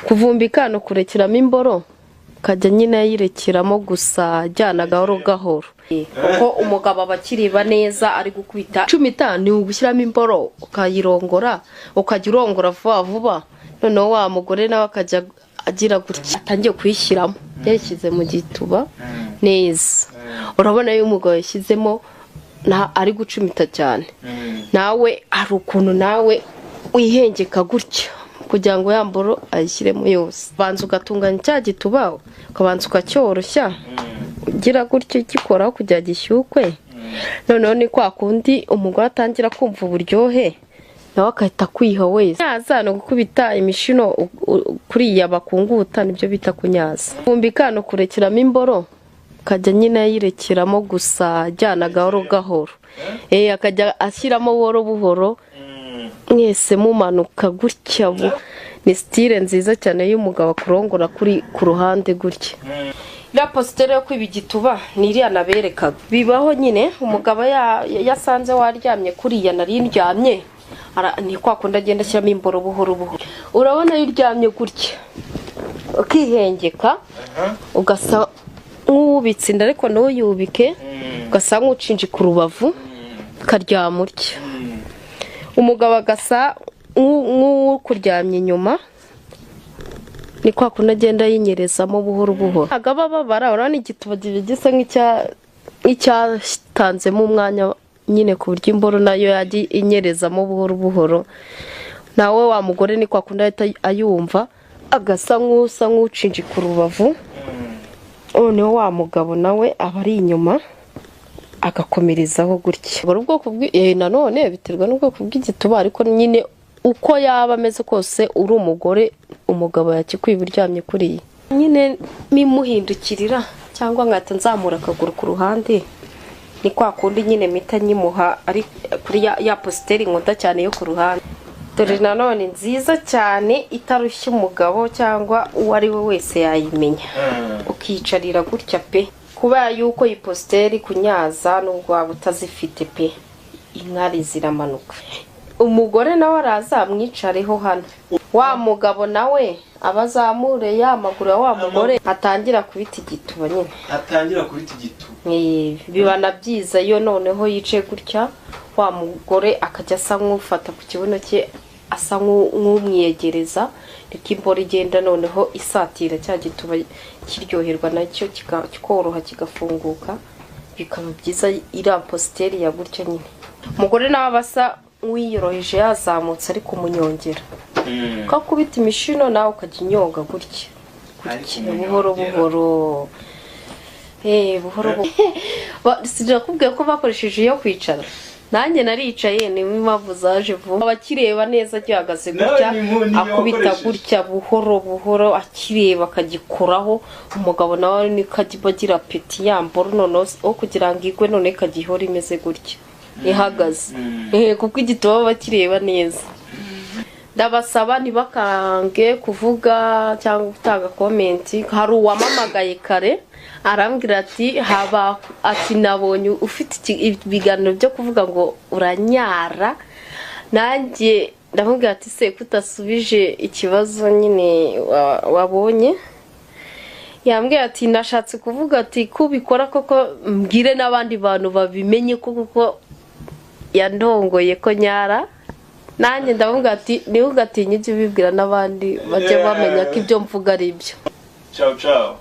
kuvumbika no kurekeramo imboro kajya nyine yirekiramo gusa jyana gahoro gahoro kuko umugabo abakiriba neza ari gukubita 15 ugushyiramo imboro ukayirongora ukajya urongora vuba vuba noneho wa mugore nawe akajya agira gutya atangiye kuyishyiramo yashyize mu gituba neza urabona yo umugabo yashyizemo ari gucumita cyane nawe ari ukuntu nawe wihengeka gutya kugira ngo yamboro ayishyiremo yose banza ugatunganya cya gituba ukabanza ukacyoroshya ugira gutyo gikoraho kugira gishyukwe noneho ni kwa kundi umugore atangira kumva uburyohe nawe akahita kwiha wese yazana gukubita imishino kuriya bakunguta nibyo bita kunyaza kuvumbika no kurekeramo imboro kajya nyine yirekiramo gusa jyana gahoro gahoro akajya ashyiramo buhoro buhoro mwese mumanuka gutya ni style nziza cyane y'umugabo kurongora kuri ku ruhande gutya la postere yo kwibigituba niriya nabereka bibaho nyine umugabo yasanze waryamye kuriya nari ndyamye ni kwa kunda agenda ashyiramo imboro buhoro buhoro urabona yiryamye gutya ukihengeka ugasa nk'ubitse inda ariko no yubike ugasa nk'ucinje ku rubavu karyama utya umugabo agasa nk'ukuryamye inyuma ni kwa kunda agenda yinyerezamo buhoro buhoro agaba babara urabona igituba gisa nk'icyatanzemo umwanya nyine ku buryo imboro nayo yagiye inyerezamo buhoro buhoro nawe wa mugore ni kwa kunda ayumva agasa nk'ucinje ku rubavu noneho wa mugabo nawe aba ari inyuma agakomerezaho gutya ubwoko nanone biterwa n'ubwoko bw'igituba ariko nyine uko yaba ameze kose uri umugore umugabo yakikwiba uryamye kuriya nyine mimuhindukirira cyangwa nkata nzamura akaguru ku ruhande ni kwa kundi nyine mita nyimuha ari kuri ya posteri nkunda cyane yo ku ruhande dore nanone nziza cyane itarushya umugabo cyangwa uwo ari we wese yayimenya ukicarira gutya pe kuba yuko iyi posteri kunyaza nubwo waba utazifite pe inkari ziramanuka umugore nawe araza amwicareho hano wa mugabo nawe abazamure yamaguru ya wa mugore atangira kubita igituba nyine bibana byiza yo noneho yicaye gutya wa mugore akajya asa nk'ufata ku kibuno cye asa nk'umwiyegereza riko imboro igenda noneho isatira cya gituba kiryoherwa nacyo kikoroha kigafunguka bikaba byiza iriya posteri ya gutya nyine umugore nawe abasa nk'uyiyoroheje yazamutse ariko umunyongera ukakubita imishino nawe ukajya inyonga gutya buhoro buhoro buhoro sinakubwiye ko bakoresheje iyo kwicara nanjye naricaye ni impamvu zaje vuba abakireba neza gihagaze gutya akubita gutya buhoro buhoro akireba akagikoraho umugabo nawe ni kagibagira peti yamboro noneho kugira ngo igwe none kagihora imeze gutya ihagaze kuko igituba bakireba neza ndabasaba ntibakange kuvuga cyangwa gutanga komenti hari uwamamagaye kare arambwira ati nabonye ufite ibiganiro byo kuvuga ngo uranyara nanjye ndamubwira ati se kutasubije ikibazo nyine wabonye yambwira ati nashatse kuvuga ati kubikora koko mbwire n'abandi bantu babimenye kuko yandongoye ko nyara nanjye ndamubwira ati niwe ugatinye ibyo bibwira n'abandi bajye bamenya ko ibyo mvuga ari byo ciao